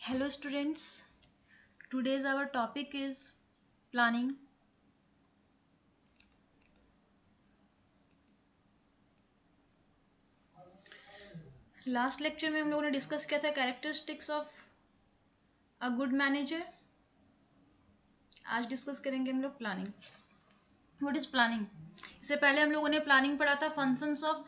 Hello students, today's our topic is planning. Last lecture में हम लोगों ने डिस्कस किया था characteristics of a good manager. आज डिस्कस करेंगे हम लोग प्लानिंग. What is planning? इससे पहले हम लोगों ने प्लानिंग पढ़ा था. फंक्शंस ऑफ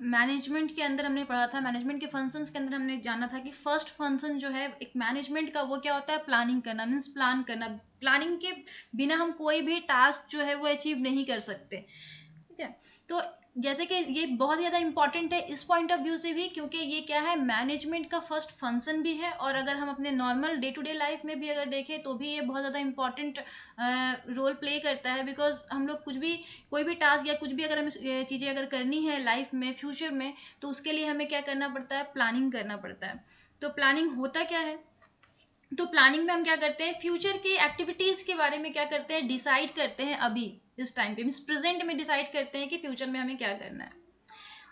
मैनेजमेंट के अंदर हमने पढ़ा था. मैनेजमेंट के फंक्शंस के अंदर हमने जाना था कि फर्स्ट फंक्शन जो है एक मैनेजमेंट का वो क्या होता है? प्लानिंग करना. मीन्स प्लान करना. प्लानिंग के बिना हम कोई भी टास्क जो है वो अचीव नहीं कर सकते. ठीक है, तो जैसे कि ये बहुत ज़्यादा इंपॉर्टेंट है इस पॉइंट ऑफ व्यू से भी, क्योंकि ये क्या है, मैनेजमेंट का फर्स्ट फंक्शन भी है. और अगर हम अपने normal day to day life में भी अगर देखें तो भी ये बहुत ज़्यादा इंपॉर्टेंट रोल प्ले करता है. बिकॉज हम लोग कुछ भी, कोई भी टास्क या कुछ भी अगर हमें चीज़ें अगर करनी है लाइफ में, फ्यूचर में, तो उसके लिए हमें क्या करना पड़ता है? प्लानिंग करना पड़ता है. तो प्लानिंग होता क्या है? तो प्लानिंग में हम क्या करते हैं? फ्यूचर की एक्टिविटीज के बारे में क्या करते हैं? डिसाइड करते हैं. अभी इस टाइम पे मीन्स प्रेजेंट में डिसाइड करते हैं कि फ्यूचर में हमें क्या करना है.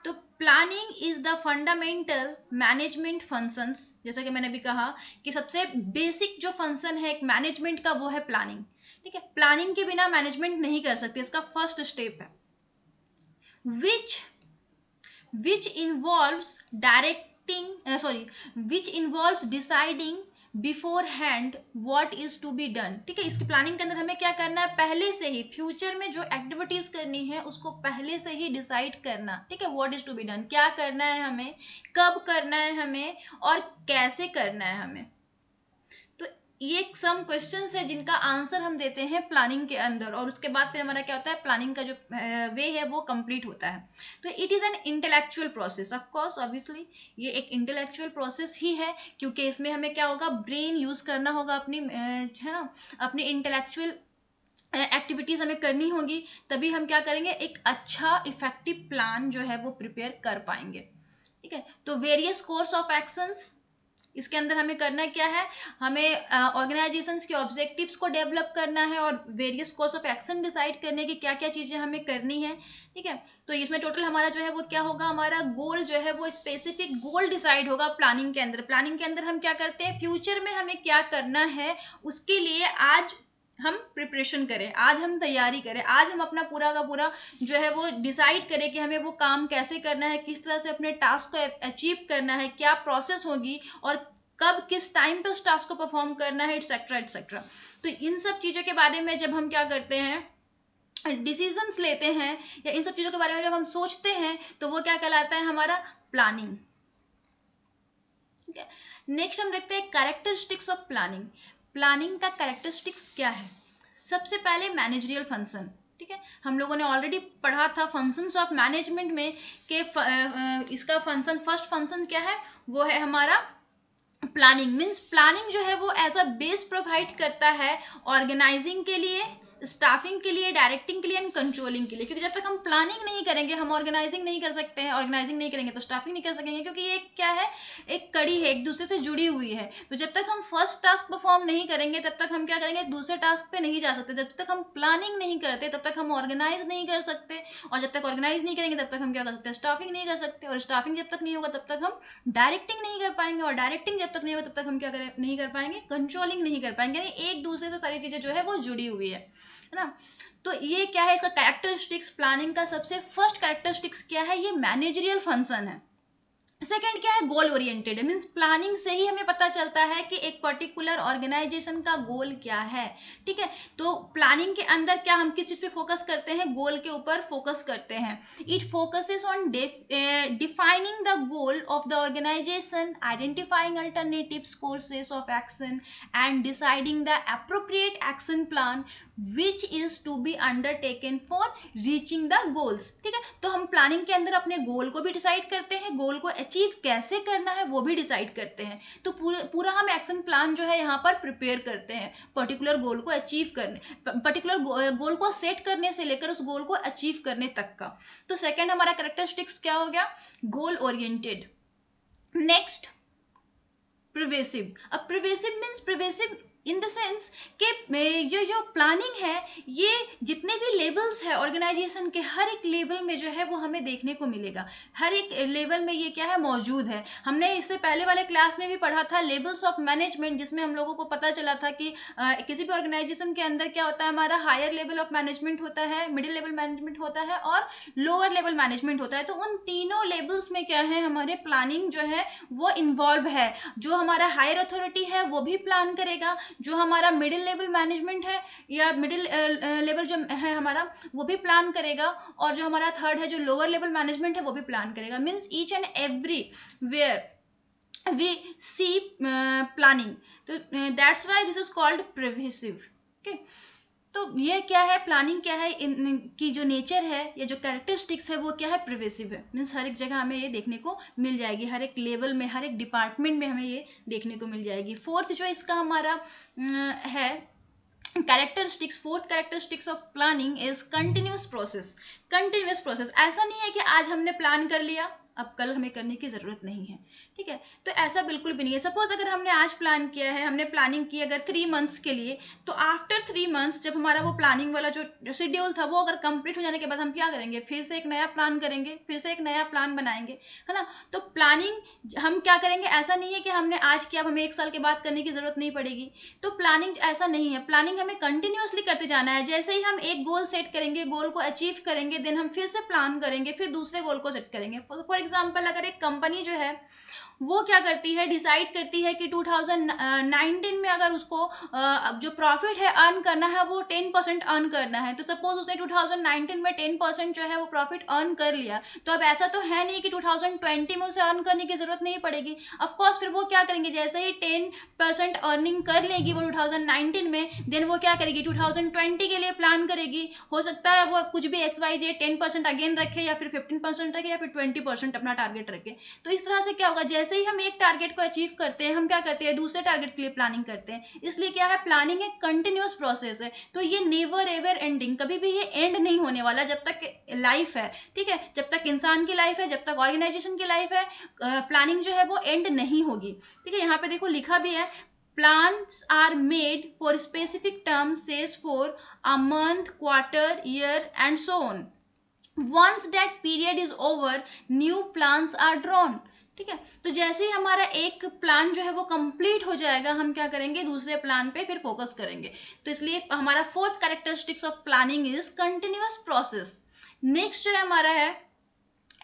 तो planning is the fundamental management functions. जैसा कि मैंने अभी कहा कि सबसे बेसिक जो फंक्शन है एक मैनेजमेंट का वो है प्लानिंग. ठीक है, प्लानिंग के बिना मैनेजमेंट नहीं कर सकते. इसका फर्स्ट स्टेप है which involves which involves deciding beforehand what is to be done. ठीक है, इसकी प्लानिंग के अंदर हमें क्या करना है? पहले से ही फ्यूचर में जो एक्टिविटीज करनी है उसको पहले से ही डिसाइड करना. ठीक है, what is to be done, क्या करना है हमें, कब करना है हमें, और कैसे करना है हमें. तो ये सम क्वेश्चंस है जिनका आंसर हम देते हैं प्लानिंग के अंदर, और उसके बाद फिर हमारा क्या होता है? प्लानिंग का जो वे है वो कंप्लीट होता है. तो it is an intellectual process. Of course obviously ये एक इंटेलेक्चुअल प्रोसेस ही है, क्योंकि इसमें हमें क्या होगा? ब्रेन यूज करना होगा अपनी, है ना, अपनी इंटेलेक्चुअल एक्टिविटीज हमें करनी होगी. तभी हम क्या करेंगे? एक अच्छा इफेक्टिव प्लान जो है वो प्रिपेयर कर पाएंगे. ठीक है, तो वेरियस कोर्स ऑफ एक्शंस, इसके अंदर हमें करना क्या है? हमें ऑर्गेनाइजेशंस के ऑब्जेक्टिव्स को डेवलप करना है और various course of action decide करने की क्या क्या चीजें हमें करनी है. ठीक है, तो इसमें टोटल हमारा जो है वो क्या होगा? हमारा गोल जो है वो स्पेसिफिक गोल डिसाइड होगा प्लानिंग के अंदर. प्लानिंग के अंदर हम क्या करते हैं? फ्यूचर में हमें क्या करना है उसके लिए आज हम प्रिपरेशन करें, आज हम तैयारी करें, आज हम अपना पूरा का पूरा जो है वो डिसाइड करें कि हमें वो काम कैसे करना है, किस तरह से अपने टास्क को अचीव करना है, क्या प्रोसेस होगी, और कब किस टाइम पे उस टास्क को परफॉर्म करना है, एटसेट्रा एटसेट्रा. तो इन सब चीज़ों के बारे में जब हम क्या करते हैं? डिसीजंस लेते हैं, या इन सब चीज़ों के बारे में जब हम सोचते हैं, तो वो क्या कहलाता है? हमारा प्लानिंग. ठीक है, नेक्स्ट हम देखते हैं कैरेक्टरिस्टिक्स ऑफ प्लानिंग. प्लानिंग का कैरेक्टरिस्टिक्स क्या है? सबसे पहले मैनेजरियल फंक्शन. ठीक है, हम लोगों ने ऑलरेडी पढ़ा था फंक्शंस ऑफ मैनेजमेंट में कि इसका फंक्शन, फर्स्ट फंक्शन क्या है? वो है हमारा प्लानिंग. मीन्स प्लानिंग जो है वो एज अ बेस प्रोवाइड करता है ऑर्गेनाइजिंग के लिए, स्टाफिंग के लिए, डायरेक्टिंग के लिए एंड कंट्रोलिंग के लिए. क्योंकि जब तक हम प्लानिंग नहीं करेंगे हम ऑर्गेनाइजिंग नहीं कर सकते हैं. ऑर्गेनाइजिंग नहीं करेंगे तो स्टाफिंग नहीं कर सकेंगे, क्योंकि ये क्या है? एक कड़ी है, एक दूसरे से जुड़ी हुई है. तो जब तक हम फर्स्ट टास्क परफॉर्म नहीं करेंगे तब तक हम क्या करेंगे? दूसरे टास्क पे नहीं जा सकते. जब तक हम प्लानिंग नहीं करते तब तक हम ऑर्गेनाइज नहीं कर सकते, और जब तक ऑर्गेनाइज नहीं करेंगे तब तक हम क्या कर सकते हैं? स्टाफिंग नहीं कर सकते, और स्टाफिंग जब तक नहीं होगा तब तक हम डायरेक्टिंग नहीं कर पाएंगे, और डायरेक्टिंग जब तक नहीं होगा तब तक हम क्या करें? नहीं कर पाएंगे? कंट्रोलिंग नहीं कर पाएंगे. यानी एक दूसरे से सारी चीजें जो है वो जुड़ी हुई है ना. तो ये क्या है? इसका कैरेक्टरिस्टिक्स, प्लानिंग का सबसे फर्स्ट कैरेक्टरिस्टिक्स क्या है? ये मैनेजरियल फंक्शन है. सेकेंड क्या है? Goal oriented. मीन्स प्लानिंग से ही हमें पता चलता है कि एक पर्टिकुलर ऑर्गेनाइजेशन का गोल क्या है. ठीक है, तो प्लानिंग के अंदर क्या हम किस चीज पे फोकस करते हैं? गोल के ऊपर फोकस करते हैं. It focuses on defining the goal of the organization, identifying alternatives, courses of action, and deciding the appropriate action plan which is to be undertaken for reaching the goals. ठीक है, तो हम प्लानिंग के अंदर अपने गोल को भी डिसाइड करते हैं, गोल को अचीव कैसे करना है वो भी डिसाइड करते हैं. तो पूरा हम एक्शन प्लान जो है यहाँ पर प्रिपेयर करते हैं पर्टिकुलर गोल को अचीव करने, पर्टिकुलर गोल को सेट करने से लेकर उस गोल को अचीव करने तक का. तो सेकंड हमारा कैरेक्टरिस्टिक्स क्या हो गया? Goal oriented. नेक्स्ट, प्रिवेसिव. अब प्रिवेसिव मीन्स, प्रिवेसिव इन द सेंस कि ये जो प्लानिंग है ये जितने भी लेवल्स है ऑर्गेनाइजेशन के, हर एक लेवल में जो है वो हमें देखने को मिलेगा, हर एक लेवल में ये क्या है मौजूद है। हमने इससे पहले वाले क्लास में भी पढ़ा था लेवल्स ऑफ मैनेजमेंट, जिसमें हम लोगों को पता चला था कि किसी भी ऑर्गेनाइजेशन के अंदर क्या होता है, हमारा हायर लेवल ऑफ मैनेजमेंट होता है, मिडिल लेवल मैनेजमेंट होता है और लोअर लेवल मैनेजमेंट होता है। तो उन तीनों लेवल्स में क्या है, हमारे प्लानिंग जो है वो इन्वॉल्व है। जो हमारा हायर अथॉरिटी है वो भी प्लान करेगा, जो हमारा मिडिल लेवल मैनेजमेंट है या मिडिल लेवल जो है हमारा वो भी प्लान करेगा, और जो हमारा थर्ड है जो लोअर लेवल मैनेजमेंट है वो भी प्लान करेगा। Means each and every where we see planning, तो that's why this is called pervasive. Okay, तो ये क्या है, प्लानिंग क्या है, इनकी जो नेचर है या जो कैरेक्टरिस्टिक्स है वो क्या है, प्रिवेसिव है। मीन्स हर एक जगह हमें ये देखने को मिल जाएगी, हर एक लेवल में, हर एक डिपार्टमेंट में हमें ये देखने को मिल जाएगी। फोर्थ जो इसका हमारा है characteristics, fourth characteristics of planning is continuous process. Continuous process, ऐसा नहीं है कि आज हमने प्लान कर लिया अब कल हमें करने की जरूरत नहीं है, ठीक है, तो ऐसा बिल्कुल भी नहीं है। सपोज अगर हमने आज प्लान किया है, हमने प्लानिंग की अगर 3 मंथ्स के लिए, तो आफ्टर 3 मंथ्स जब हमारा वो प्लानिंग वाला जो शेड्यूल था वो अगर कंप्लीट हो जाने के बाद हम क्या करेंगे, फिर से एक नया प्लान करेंगे, फिर से एक नया प्लान बनाएंगे, है ना। तो प्लानिंग हम क्या करेंगे, ऐसा नहीं है कि हमने आज किया अब हमें 1 साल के बाद करने की जरूरत नहीं पड़ेगी। तो प्लानिंग ऐसा नहीं है, प्लानिंग हमें कंटिन्यूअसली करते जाना है। जैसे ही हम एक गोल सेट करेंगे, गोल को अचीव करेंगे, देन हम फिर से प्लान करेंगे, फिर दूसरे गोल को सेट करेंगे। फॉर एग्जाम्पल अगर एक कंपनी जो है वो क्या करती है, डिसाइड करती है कि 2019 में अगर उसको जो प्रॉफिट है अर्न करना है वो 10% अर्न करना है, तो सपोज उसने 2019 में 10% जो है वो प्रॉफिट अर्न कर लिया, तो अब ऐसा तो है नहीं कि 2020 में उसे अर्न करने की जरूरत नहीं पड़ेगी। ऑफकोर्स फिर वो क्या करेंगे, जैसे ही 10% अर्निंग कर लेगी वो 2019 में, देन वो क्या करेगी 2020 के लिए प्लान करेगी। हो सकता है वो कुछ भी XYZ 10% अगेन रखे, या फिर 15% रखे, या फिर 20% अपना टारगेट रखे। तो इस तरह से क्या होगा, जैसे ही हम एक टारगेट को अचीव करते हैं, हम क्या करते हैं, दूसरे टारगेट के लिए प्लानिंग करते हैं। इसलिए क्या है, प्लानिंग एक कंटिन्यूअस प्रोसेस है। तो ये नेवर एवर एंडिंग, कभी भी ये एंड नहीं होने वाला जब तक लाइफ है, ठीक है, जब तक इंसान की लाइफ है, जब तक ऑर्गेनाइजेशन की लाइफ है, प्लानिंग जो है वो एंड नहीं होगी, ठीक है। यहाँ पे देखो लिखा भी है, plans are made for specific terms, says for a month, quarter, year and so on. Once that period is over, new plans are drawn, ठीक है। तो जैसे ही हमारा एक प्लान जो है वो कंप्लीट हो जाएगा, हम क्या करेंगे, दूसरे प्लान पे फिर फोकस करेंगे। तो इसलिए हमारा fourth characteristics of planning is continuous process. Next जो है हमारा है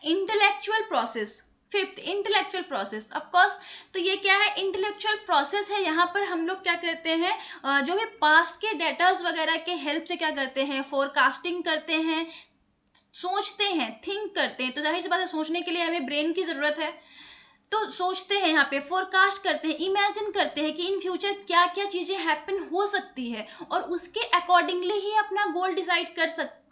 intellectual process. Fifth intellectual process, of course तो ये क्या है, इंटेलेक्चुअल प्रोसेस है। यहाँ पर हम लोग क्या करते हैं, जो भी पास्ट के डेटास वगैरह के हेल्प से क्या करते हैं, फोरकास्टिंग करते हैं, सोचते हैं, थिंक करते हैं। तो जाहिर सी बात है सोचने के लिए हमें ब्रेन की जरूरत है, तो सोचते हैं, यहाँ पे फोरकास्ट करते हैं, इमेजिन करते हैं कि इन फ्यूचर क्या क्या चीजें हैपन हो सकती है, और उसके अकॉर्डिंगली ही अपना गोल डिसाइड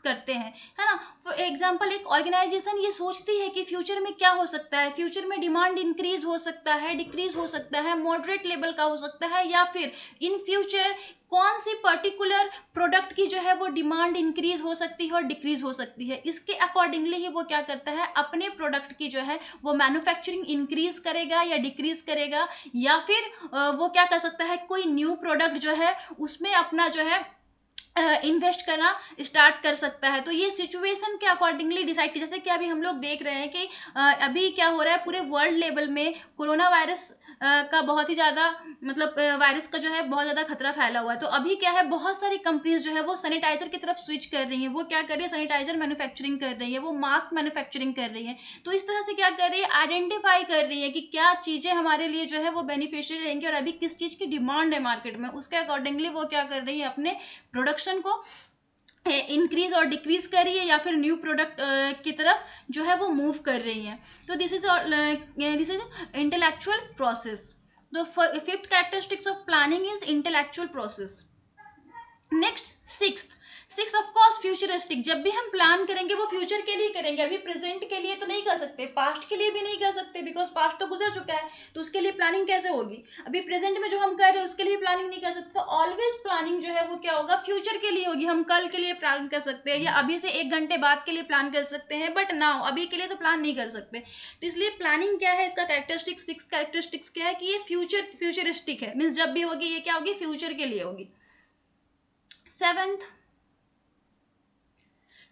करते हैं, है ना। फॉर एग्जाम्पल एक ऑर्गेनाइजेशन ये सोचती है कि फ्यूचर में क्या हो सकता है, फ्यूचर में डिमांड इंक्रीज हो सकता है, डिक्रीज हो सकता है, मॉडरेट लेवल का हो सकता है, या फिर इन फ्यूचर कौन सी पर्टिकुलर प्रोडक्ट की जो है वो डिमांड इंक्रीज हो सकती है और डिक्रीज हो सकती है। इसके अकॉर्डिंगली ही वो क्या करता है, अपने प्रोडक्ट की जो है वो मैन्युफैक्चरिंग इंक्रीज करेगा या डिक्रीज करेगा, या फिर वो क्या कर सकता है, कोई न्यू प्रोडक्ट जो है उसमें अपना जो है इन्वेस्ट करना स्टार्ट कर सकता है। तो ये सिचुएशन के अकॉर्डिंगली डिसाइड की, जैसे कि अभी हम लोग देख रहे हैं कि अभी क्या हो रहा है, पूरे वर्ल्ड लेवल में कोरोना वायरस का बहुत ही ज़्यादा मतलब वायरस का जो है बहुत ज़्यादा खतरा फैला हुआ है। तो अभी क्या है, बहुत सारी कंपनीज जो है वो सैनिटाइजर की तरफ स्विच कर रही हैं। वो क्या कर रही है, सैनिटाइजर मैन्युफैक्चरिंग कर रही है, वो मास्क मैन्युफैक्चरिंग कर रही है। तो इस तरह से क्या कर रही है, आइडेंटिफाई कर रही है कि क्या चीज़ें हमारे लिए जो है वो बेनिफिशियल रहेंगी और अभी किस चीज़ की डिमांड है मार्केट में, उसके अकॉर्डिंगली वो क्या कर रही है, अपने प्रोडक्शन को इंक्रीज और डिक्रीज कर रही है, या फिर न्यू प्रोडक्ट की तरफ जो है वो मूव कर रही है। तो this is intellectual process. The fifth characteristics of planning is intellectual process. Next sixth, six of course futuristic, जब भी हम प्लान करेंगे वो फ्यूचर के लिए करेंगे, अभी प्रेजेंट के लिए तो नहीं कर सकते, पास्ट के लिए भी नहीं कर सकते, बिकॉज पास्ट तो गुजर चुका है, तो उसके लिए प्लानिंग कैसे होगी। अभी प्रेजेंट में जो हम कर रहे हैं उसके लिए प्लानिंग नहीं कर सकते, तो ऑलवेज प्लानिंग जो है वो क्या होगा, फ्यूचर के लिए होगी। हम कल के लिए प्लान कर सकते हैं या अभी से 1 घंटे बाद के लिए प्लान कर सकते हैं, बट नाउ अभी के लिए तो प्लान नहीं कर सकते। तो इसलिए प्लानिंग क्या है, इसका कैरेक्टरिस्टिक्स, 6 कैरेक्टरिस्टिक्स क्या है कि ये फ्यूचरिस्टिक है, मीन्स जब भी होगी ये क्या होगी, फ्यूचर के लिए होगी। 7th,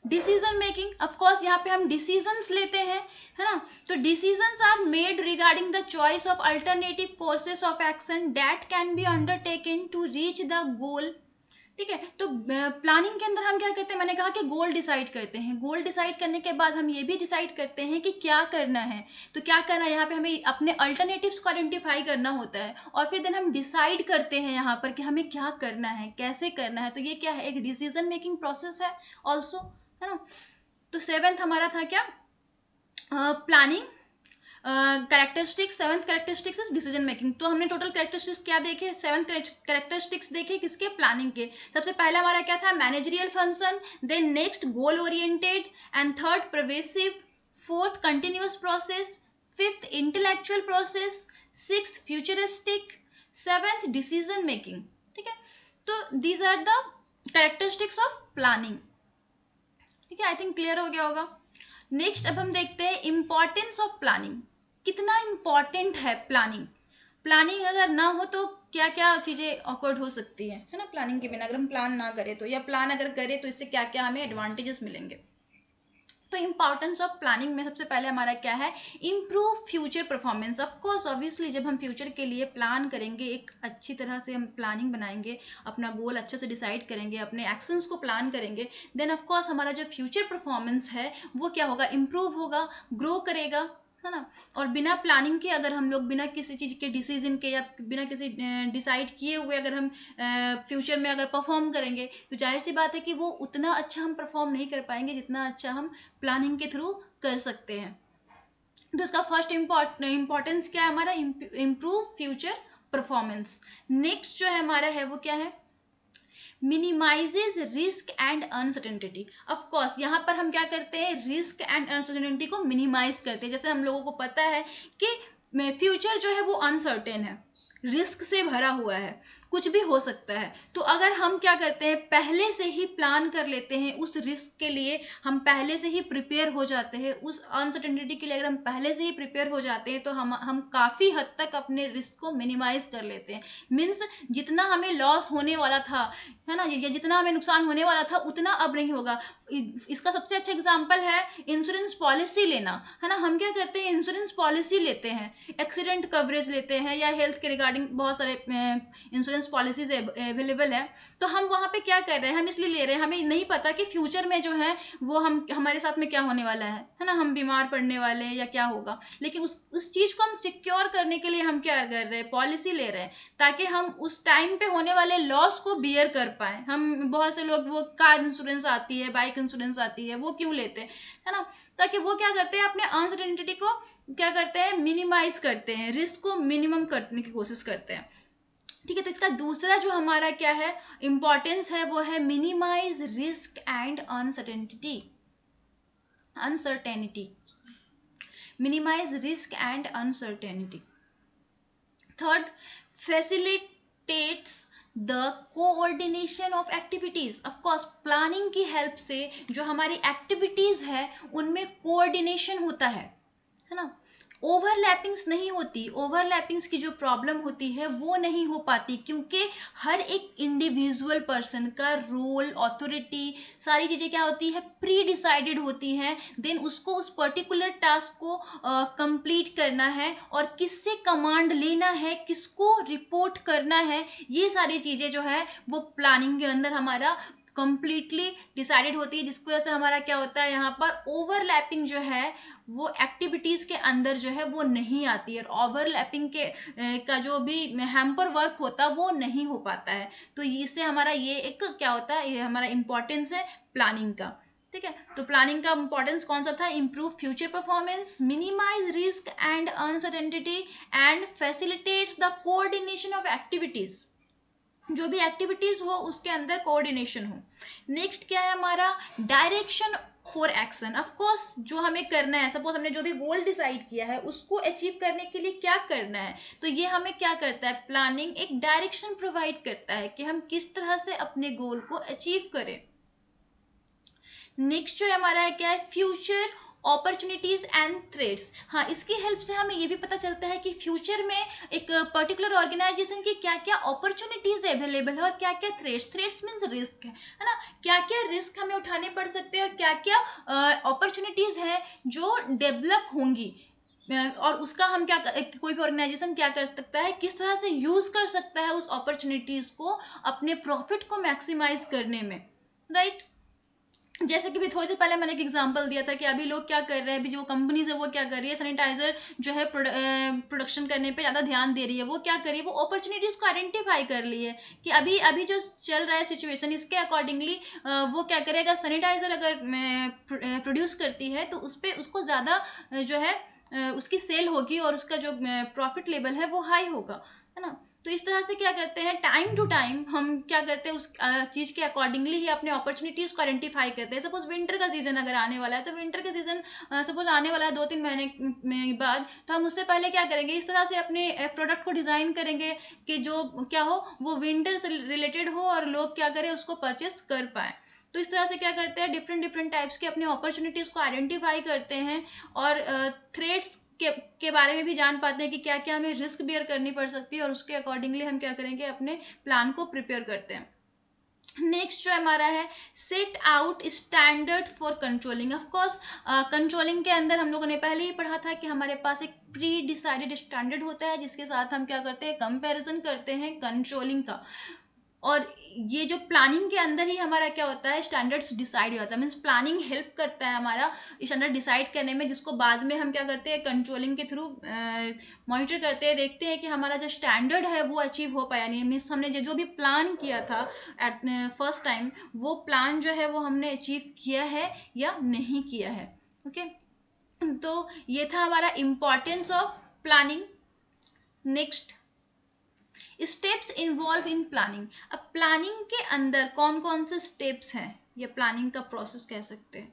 decision making. Of course यहाँ पे हम डिसीजंस लेते हैं, है ना, तो decisions are made regarding the choice of alternative courses of action that can be undertaken to reach the goal. ठीक है, तो प्लानिंग के अंदर हम क्या करते हैं, मैंने कहा कि गोल डिसाइड करते हैं, गोल डिसाइड करने के बाद हम ये भी डिसाइड करते हैं कि क्या करना है। तो क्या करना है, यहाँ पे हमें अपने अल्टरनेटिव्स को आइडेंटिफाई करना होता है, और फिर देन हम डिसाइड करते हैं यहाँ पर कि हमें क्या करना है, कैसे करना है। तो ये क्या है, एक डिसीजन मेकिंग प्रोसेस है ऑल्सो, है ना। तो 7th हमारा था क्या, planning. Characteristics, 7th characteristics is decision making. तो हमने टोटल कैरेक्टरिस्टिक्स क्या देखे, 7 कैरेक्टरिस्टिक्स देखे, किसके, प्लानिंग के। सबसे पहला हमारा क्या था, managerial function, then next goal oriented, and 3rd pervasive, 4th continuous process, 5th intellectual process, 6th futuristic, 7th decision making. ठीक है, तो these are the characteristics of planning. ठीक है, आई थिंक क्लियर हो गया होगा। नेक्स्ट अब हम देखते हैं इंपॉर्टेंस ऑफ प्लानिंग, कितना इंपॉर्टेंट है प्लानिंग। प्लानिंग अगर ना हो तो क्या क्या चीजें ऑकवर्ड हो सकती है ना, प्लानिंग के बिना अगर हम प्लान ना करें तो, या प्लान अगर करें तो इससे क्या क्या हमें एडवांटेजेस मिलेंगे। तो इंपॉर्टेंस ऑफ प्लानिंग में सबसे पहले हमारा क्या है, improve future performance. Of course obviously जब हम फ्यूचर के लिए प्लान करेंगे, एक अच्छी तरह से हम प्लानिंग बनाएंगे, अपना गोल अच्छे से डिसाइड करेंगे, अपने एक्शंस को प्लान करेंगे, देन ऑफ कोर्स हमारा जो फ्यूचर परफॉर्मेंस है वो क्या होगा, इम्प्रूव होगा, ग्रो करेगा, है ना। और बिना प्लानिंग के अगर हम लोग बिना किसी चीज के डिसीजन के या बिना किसी डिसाइड किए हुए अगर हम फ्यूचर में अगर परफॉर्म करेंगे, तो जाहिर सी बात है कि वो उतना अच्छा हम परफॉर्म नहीं कर पाएंगे जितना अच्छा हम प्लानिंग के थ्रू कर सकते हैं। तो इसका फर्स्ट इंपॉर्टेंस क्या है हमारा, इम्प्रूव फ्यूचर परफॉर्मेंस। नेक्स्ट जो है हमारा है वो क्या है, minimises risk and uncertainty. Of course यहाँ पर हम क्या करते हैं, रिस्क एंड अनसर्टेनिटी को मिनिमाइज करते हैं। जैसे हम लोगों को पता है कि फ्यूचर जो है वो अनसर्टेन है, रिस्क से भरा हुआ है, कुछ भी हो सकता है। तो अगर हम क्या करते हैं, पहले से ही प्लान कर लेते हैं, उस रिस्क के लिए हम पहले से ही प्रिपेयर हो जाते हैं, उस अनसर्टेनिटी के लिए अगर हम पहले से ही प्रिपेयर हो जाते हैं, तो हम काफ़ी हद तक अपने रिस्क को मिनिमाइज कर लेते हैं। मीन्स जितना हमें लॉस होने वाला था, है ना, या जितना हमें नुकसान होने वाला था उतना अब नहीं होगा। इसका सबसे अच्छा एग्जाम्पल है इंश्योरेंस पॉलिसी लेना, है ना। हम क्या करते हैं, इंश्योरेंस पॉलिसी लेते हैं, एक्सीडेंट कवरेज लेते हैं, या हेल्थ के रिगार्डिंग बहुत सारे इंश्योरेंस पॉलिसीज अवेलेबल है। तो हम वहाँ पे क्या कर रहे हैं, हम इसलिए ले रहे हैं, हमें नहीं पता कि फ्यूचर में जो है वो हमारे साथ में क्या होने वाला है ना, हम बीमार पड़ने वाले हैं या क्या होगा। लेकिन उस चीज को हम सिक्योर करने के लिए हम क्या कर रहे हैं, पॉलिसी ले रहे हैं, ताकि हम उस टाइम पे होने वाले लॉस को बियर कर पाए। हम बहुत से लोग वो कार इंश्योरेंस आती है, बाइक इंश्योरेंस आती है, वो क्यों लेते हैं, है ना, ताकि वो क्या करते हैं, अपने अनसर्टेनिटी को क्या करते हैं, मिनिमाइज करते हैं, रिस्क को मिनिमम करने की कोशिश करते हैं। ठीक है, तो इसका दूसरा जो हमारा क्या है इंपॉर्टेंस है वो है minimize risk and uncertainty. Minimize risk and uncertainty. 3rd, facilitates the coordination of activities. Of course planning की हेल्प से जो हमारी एक्टिविटीज है उनमें कोऑर्डिनेशन होता है ना, ओवरलैपिंग्स नहीं होती। ओवरलैपिंग्स की जो प्रॉब्लम होती है वो नहीं हो पाती, क्योंकि हर एक इंडिविजुअल पर्सन का रोल, अथॉरिटी, सारी चीजें क्या होती है, प्री डिसाइडेड होती हैं। देन उसको उस पर्टिकुलर टास्क को कंप्लीट करना है, और किससे कमांड लेना है, किसको रिपोर्ट करना है, ये सारी चीजें जो है वो प्लानिंग के अंदर हमारा कंप्लीटली डिसाइडेड होती है। जिसकी वजह से हमारा क्या होता है, यहाँ पर ओवरलैपिंग जो है वो एक्टिविटीज के अंदर जो है वो नहीं आती है, और ओवरलैपिंग का जो भी हैम्पर वर्क होता है वो नहीं हो पाता है। तो इससे हमारा ये एक क्या होता है, ये हमारा इंपॉर्टेंस है प्लानिंग का। ठीक है, तो प्लानिंग का इंपॉर्टेंस कौन सा था, improve future performance, minimize risk and uncertainty, and facilitates the coordination of activities. जो भी एक्टिविटीज हो उसके अंदर कोऑर्डिनेशन हो। नेक्स्ट क्या है हमारा, direction for action. Of course जो हमें करना है, सपोज हमने जो भी गोल डिसाइड किया है उसको अचीव करने के लिए क्या करना है, तो ये हमें क्या करता है, प्लानिंग एक डायरेक्शन प्रोवाइड करता है कि हम किस तरह से अपने गोल को अचीव करें। नेक्स्ट जो हमारा है क्या है, फ्यूचर अपॉर्चुनिटीज एंड थ्रेट्स। हाँ, इसकी हेल्प से हमें ये भी पता चलता है कि फ्यूचर में एक पर्टिकुलर ऑर्गेनाइजेशन की क्या क्या अपॉर्चुनिटीज अवेलेबल है और क्या क्या थ्रेट्स। थ्रेट्स मीन्स रिस्क है ना, क्या क्या रिस्क हमें उठाने पड़ सकते हैं और क्या क्या अपॉर्चुनिटीज है जो डेवलप होंगी, और उसका हम क्या कोई भी ऑर्गेनाइजेशन क्या कर सकता है, किस तरह से यूज कर सकता है उस अपॉर्चुनिटीज को अपने प्रॉफिट को मैक्सिमाइज करने में, राइट। जैसे कि भी थोड़ी देर पहले मैंने एक एग्जांपल दिया था कि अभी लोग क्या कर रहे हैं, अभी जो कंपनीज है वो क्या कर रही है, सैनिटाइजर जो है प्रोडक्शन करने पे ज़्यादा ध्यान दे रही है। वो क्या कर रही है, वो अपॉर्चुनिटीज को आइडेंटिफाई कर ली है कि अभी अभी जो चल रहा है सिचुएशन, इसके अकॉर्डिंगली वो क्या करेगा, सैनिटाइजर अगर प्रोड्यूस करती है तो उस पर उसको ज़्यादा जो है उसकी सेल होगी और उसका जो प्रॉफिट लेवल है वो हाई होगा, है ना। तो इस तरह से क्या करते हैं, टाइम टू टाइम हम क्या करते हैं, उस चीज के अकॉर्डिंगली ही अपने अपॉर्चुनिटीज को आइडेंटिफाई करते हैं। सपोज विंटर का सीजन अगर आने वाला है, तो विंटर का सीजन सपोज आने वाला है 2-3 महीने बाद, तो हम उससे पहले क्या करेंगे, इस तरह से अपने प्रोडक्ट को डिजाइन करेंगे कि जो क्या हो वो विंटर से रिलेटेड हो और लोग क्या करें, उसको परचेस कर पाए। तो इस तरह से क्या करते हैं, डिफरेंट टाइप्स के अपने अपॉर्चुनिटीज को आइडेंटिफाई करते हैं और थ्रेड्स के बारे में भी जान पाते हैं कि क्या क्या हमें रिस्क बियर करनी पड़ सकती है और उसके अकॉर्डिंगली हम क्या करेंगे, अपने प्लान को प्रिपेयर करते हैं। नेक्स्ट जो हमारा है, set out standard for controlling. Of course controlling के अंदर हम लोगों ने पहले ही पढ़ा था कि हमारे पास एक प्री डिसाइडेड स्टैंडर्ड होता है जिसके साथ हम क्या करते हैं, कंपैरिजन करते हैं कंट्रोलिंग का। और ये जो प्लानिंग के अंदर ही हमारा क्या होता है, स्टैंडर्ड्स डिसाइड हो जाता है। मीन्स प्लानिंग हेल्प करता है हमारा स्टैंडर्ड डिसाइड करने में, जिसको बाद में हम क्या करते हैं, कंट्रोलिंग के थ्रू मॉनिटर करते हैं, देखते हैं कि हमारा जो स्टैंडर्ड है वो अचीव हो पाया नहीं। मीन्स हमने जो भी प्लान किया था एट फर्स्ट टाइम, वो प्लान जो है वो हमने अचीव किया है या नहीं किया है। ओके, तो ये था हमारा importance of planning. Next, steps involve in planning. अब प्लानिंग के अंदर कौन कौन से स्टेप्स हैं, ये प्लानिंग का प्रोसेस कह सकते हैं,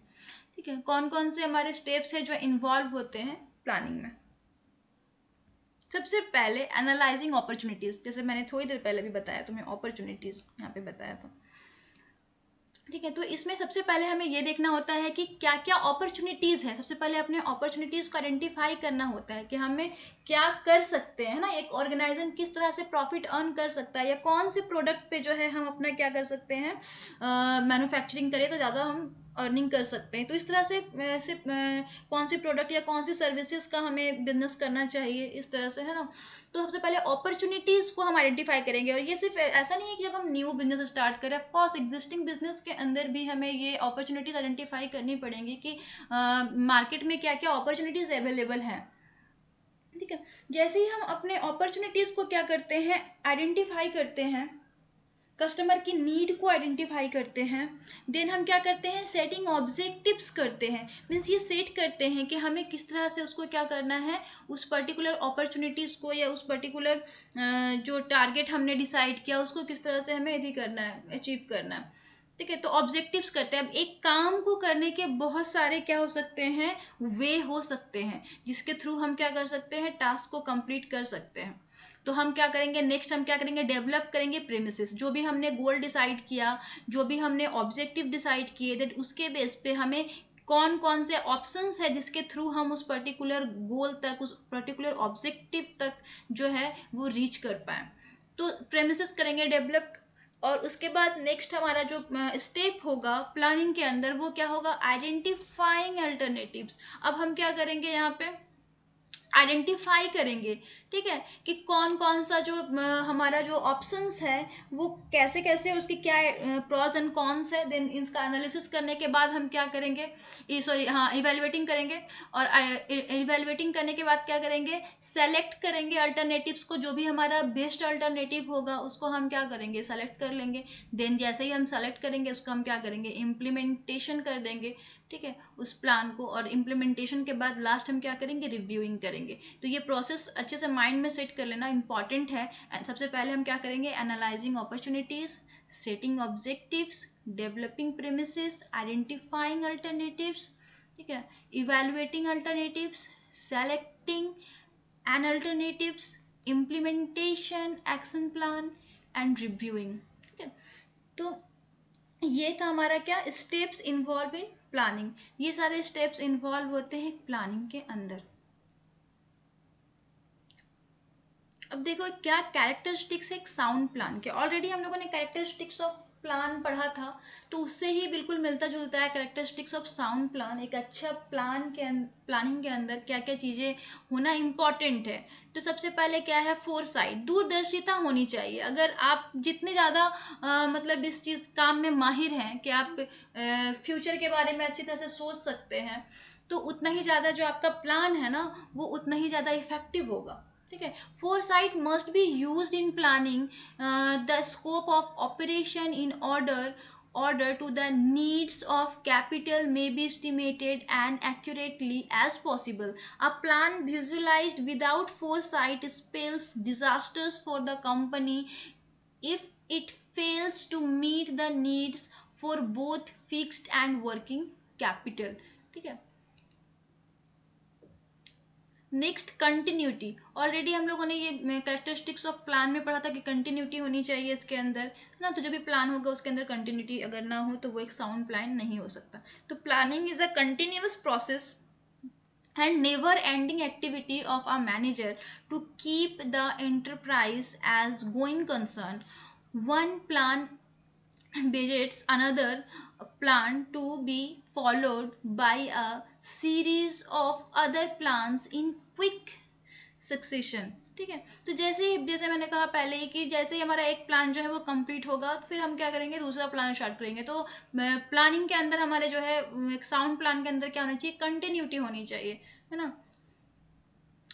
ठीक है। कौन कौन से हमारे स्टेप्स हैं जो इन्वॉल्व होते हैं प्लानिंग में। सबसे पहले एनालाइजिंग अपॉर्चुनिटीज, जैसे मैंने थोड़ी देर पहले भी बताया तुम्हें, अपॉर्चुनिटीज यहाँ पे बताया था, ठीक है। तो इसमें सबसे पहले हमें ये देखना होता है कि क्या क्या अपॉर्चुनिटीज है। सबसे पहले अपने अपॉर्चुनिटीज को आइडेंटिफाई करना होता है कि हमें क्या कर सकते हैं ना, एक ऑर्गेनाइजेशन किस तरह से प्रॉफिट अर्न कर सकता है, या कौन से प्रोडक्ट पे जो है हम अपना क्या कर सकते हैं, मैन्युफैक्चरिंग करें तो ज़्यादा हम अर्निंग कर सकते हैं। तो इस तरह से कौन सी प्रोडक्ट या कौन सी सर्विसेज का हमें बिजनेस करना चाहिए, इस तरह से, है ना। तो सबसे पहले अपॉर्चुनिटीज को हम आइडेंटिफाई करेंगे। और ये सिर्फ ऐसा नहीं है कि जब हम न्यू बिजनेस स्टार्ट करें, ऑफ कोर्स एग्जिस्टिंग बिजनेस के अंदर भी हमें ये अपॉर्चुनिटीज आइडेंटिफाई करनी पड़ेंगी कि मार्केट में क्या क्या अपॉर्चुनिटीज अवेलेबल हैं, ठीक है। जैसे ही हम अपने अपॉर्चुनिटीज को क्या करते हैं, आइडेंटिफाई करते हैं, कस्टमर की नीड को आइडेंटिफाई करते हैं, देन हम क्या करते हैं, सेटिंग ऑब्जेक्टिव्स करते हैं। मीन्स ये सेट करते हैं कि हमें किस तरह से उसको क्या करना है, उस पर्टिकुलर अपॉर्चुनिटीज को या उस पर्टिकुलर जो टारगेट हमने डिसाइड किया उसको किस तरह से हमें यदि करना है, अचीव करना है, ठीक है। तो ऑब्जेक्टिव्स करते हैं। अब एक काम को करने के बहुत सारे क्या हो सकते हैं, वे हो सकते हैं जिसके थ्रू हम क्या कर सकते हैं, टास्क को कंप्लीट कर सकते हैं। तो हम क्या करेंगे, नेक्स्ट हम क्या करेंगे, डेवलप करेंगे प्रेमिसेस। जो भी हमने गोल डिसाइड किया, जो भी हमने ऑब्जेक्टिव डिसाइड किए, दैट उसके बेस पे हमें कौन कौन से ऑप्शंस है जिसके थ्रू हम उस पर्टिकुलर गोल तक, उस पर्टिकुलर ऑब्जेक्टिव तक जो है वो रीच कर पाए। तो प्रेमिसेस करेंगे डेवलप, और उसके बाद नेक्स्ट हमारा जो स्टेप होगा प्लानिंग के अंदर वो क्या होगा, आइडेंटिफाइंग अल्टरनेटिव्स। अब हम क्या करेंगे, यहाँ पे आइडेंटिफाई करेंगे, ठीक है, कि कौन कौन सा जो हमारा जो ऑप्शंस है वो कैसे कैसे, उसकी क्या प्रॉज एंड कॉन्स है। देन इसका एनालिसिस करने के बाद हम क्या करेंगे, इवेलुएटिंग करेंगे, और इवेलुएटिंग करने के बाद क्या करेंगे, सेलेक्ट करेंगे अल्टरनेटिव्स को। जो भी हमारा बेस्ट अल्टरनेटिव होगा उसको हम क्या करेंगे, सेलेक्ट कर लेंगे। देन जैसे ही हम सेलेक्ट करेंगे उसको हम क्या करेंगे, इम्प्लीमेंटेशन कर देंगे, ठीक है, उस प्लान को। और इम्प्लीमेंटेशन के बाद लास्ट हम क्या करेंगे, रिव्यूइंग करेंगे। करेंगे। तो ये प्रोसेस अच्छे से माइंड में सेट कर लेना इंपॉर्टेंट है। सबसे पहले हम क्या करेंगे, analysing opportunities, setting objectives, developing premises, identifying alternatives, ठीक है, evaluating alternatives, selecting an alternatives, implementation, action plan and reviewing. ठीक है, तो ये था हमारा क्या, स्टेप्स इन्वॉल्व इन प्लानिंग। ये सारे स्टेप्स इन्वॉल्व होते हैं प्लानिंग के अंदर। अब देखो क्या कैरेक्टरिस्टिक्स है एक साउंड प्लान के। ऑलरेडी हम लोगों ने कैरेक्टरिस्टिक्स ऑफ प्लान पढ़ा था, तो उससे ही बिल्कुल मिलता जुलता है कैरेक्टरिस्टिक्स ऑफ साउंड प्लान। एक अच्छा प्लानिंग के अंदर क्या क्या चीजें होना इम्पॉर्टेंट है। तो सबसे पहले क्या है, फोरसाइट, दूरदर्शिता होनी चाहिए। अगर आप जितने ज्यादा मतलब इस चीज काम में माहिर हैं कि आप फ्यूचर के बारे में अच्छी तरह से सोच सकते हैं, तो उतना ही ज्यादा जो आपका प्लान है ना, वो उतना ही ज्यादा इफेक्टिव होगा। ठीक है, foresight must be used in planning the scope of operation in order to the needs of capital may be estimated and accurately as possible. A plan visualized without foresight spells disasters for the company if it fails to meet the needs for both fixed and working capital. ठीक है, next continuity. Already हम लोगों ने ये characteristics of plan में पढ़ा था कि कंटिन्यूटी होनी चाहिए इसके अंदर, है ना। तो जो भी प्लान होगा उसके अंदर कंटिन्यूटी अगर ना हो तो वो एक साउंड प्लान नहीं हो सकता। तो planning is a continuous process and never ending activity of a manager to keep the enterprise as going concern. One plan begets another plan to be followed by a series of other plans in quick succession. ठीक है, तो जैसे मैंने कहा पहले ही कि जैसे ही हमारा एक प्लान जो है वो कंप्लीट होगा, फिर हम क्या करेंगे, दूसरा प्लान स्टार्ट करेंगे। तो प्लानिंग के अंदर हमारे जो है एक साउंड प्लान के अंदर क्या होना चाहिए, कंटिन्यूटी होनी चाहिए, है ना।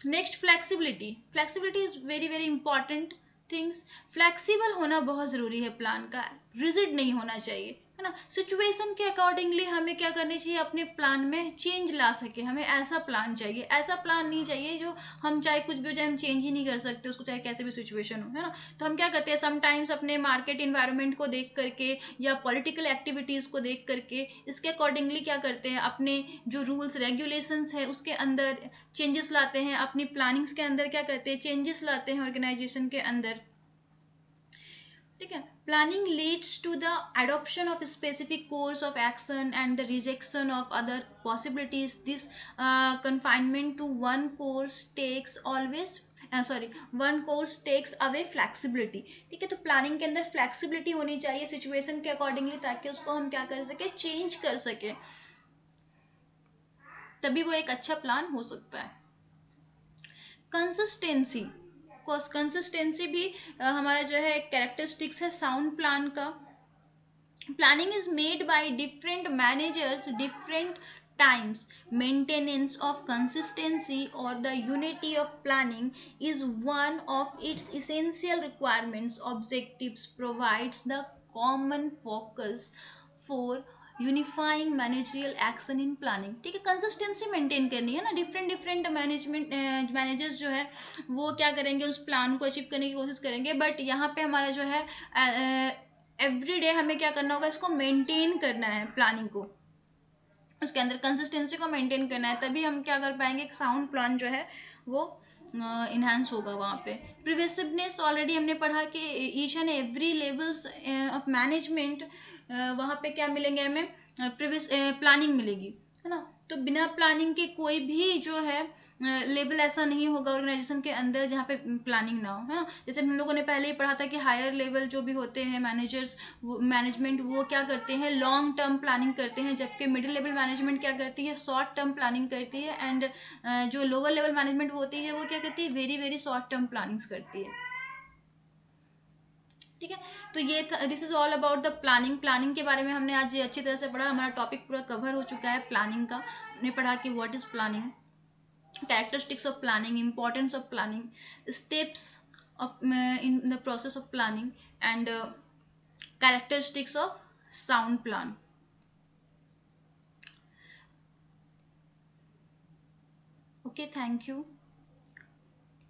Next flexibility. Flexibility is very very important things. Flexible होना बहुत जरूरी है प्लान का, रिजिड नहीं होना चाहिए, है ना। सिचुएशन के अकॉर्डिंगली हमें क्या करनी चाहिए, अपने प्लान में चेंज ला सके। हमें ऐसा प्लान चाहिए, ऐसा प्लान नहीं चाहिए जो हम चाहे कुछ भी हो जाए हम चेंज ही नहीं कर सकते उसको, चाहे कैसे भी सिचुएशन हो, है ना। तो हम क्या करते हैं, समटाइम्स अपने मार्केट इन्वायरमेंट को देख करके या पॉलिटिकल एक्टिविटीज को देख करके इसके अकॉर्डिंगली क्या करते हैं, अपने जो रूल्स रेगुलेशंस है उसके अंदर चेंजेस लाते हैं, अपनी प्लानिंग्स के अंदर क्या करते हैं, चेंजेस लाते हैं ऑर्गेनाइजेशन के अंदर। ठीक है, planning leads to the adoption of specific course of action and the rejection of other possibilities. This confinement to one course takes always one course takes away flexibility. ठीक है, तो प्लानिंग के अंदर फ्लेक्सिबिलिटी होनी चाहिए सिचुएशन के accordingly, ताकि उसको हम क्या कर सके, चेंज कर सके, तभी वो एक अच्छा प्लान हो सकता है। कंसिस्टेंसी, कंसिस्टेंसी भी हमारा जो है कैरेक्टरिस्टिक्स है साउंड प्लान का। Planning is made by different managers different times. Maintenance of consistency or the unity of planning is one of its essential requirements. Objectives provides the common focus for unifying managerial action in planning. ठीक है, consistency maintain करनी है ना। Different managers जो है वो क्या करेंगे, उस प्लान को अचीव करने की कोशिश करेंगे, बट यहाँ पे हमारा जो है एवरी डे हमें क्या करना होगा, इसको मेंटेन करना है, प्लानिंग को उसके अंदर कंसिस्टेंसी को मेंटेन करना है, तभी हम क्या कर पाएंगे, एक साउंड प्लान जो है वो इन्हांस होगा वहाँ पे। प्रिवेसिवनेस ऑलरेडी हमने पढ़ा कि each and every levels of management, वहाँ पे क्या मिलेंगे हमें, प्लानिंग मिलेगी, है ना। तो बिना प्लानिंग के कोई भी जो है लेवल ऐसा नहीं होगा ऑर्गेनाइजेशन के अंदर जहाँ पे प्लानिंग ना हो, है ना। जैसे हम लोगों ने पहले ही पढ़ा था कि हायर लेवल जो भी होते हैं मैनेजर्स, मैनेजमेंट, वो क्या करते हैं, लॉन्ग टर्म प्लानिंग करते हैं, जबकि मिडिल लेवल मैनेजमेंट क्या करती है, शॉर्ट टर्म प्लानिंग करती है, एंड जो लोअर लेवल मैनेजमेंट होती है वो क्या करती है, very very short term plannings करती है। ठीक है, तो ये था, this is all about the planning. Planning के बारे में हमने आज अच्छी तरह से पढ़ा, हमारा टॉपिक पूरा कवर हो चुका है प्लानिंग का। हमने पढ़ा कि what is planning, characteristics of planning, importance of planning, steps of in the process of planning, and characteristics of sound plan. Okay, thank you.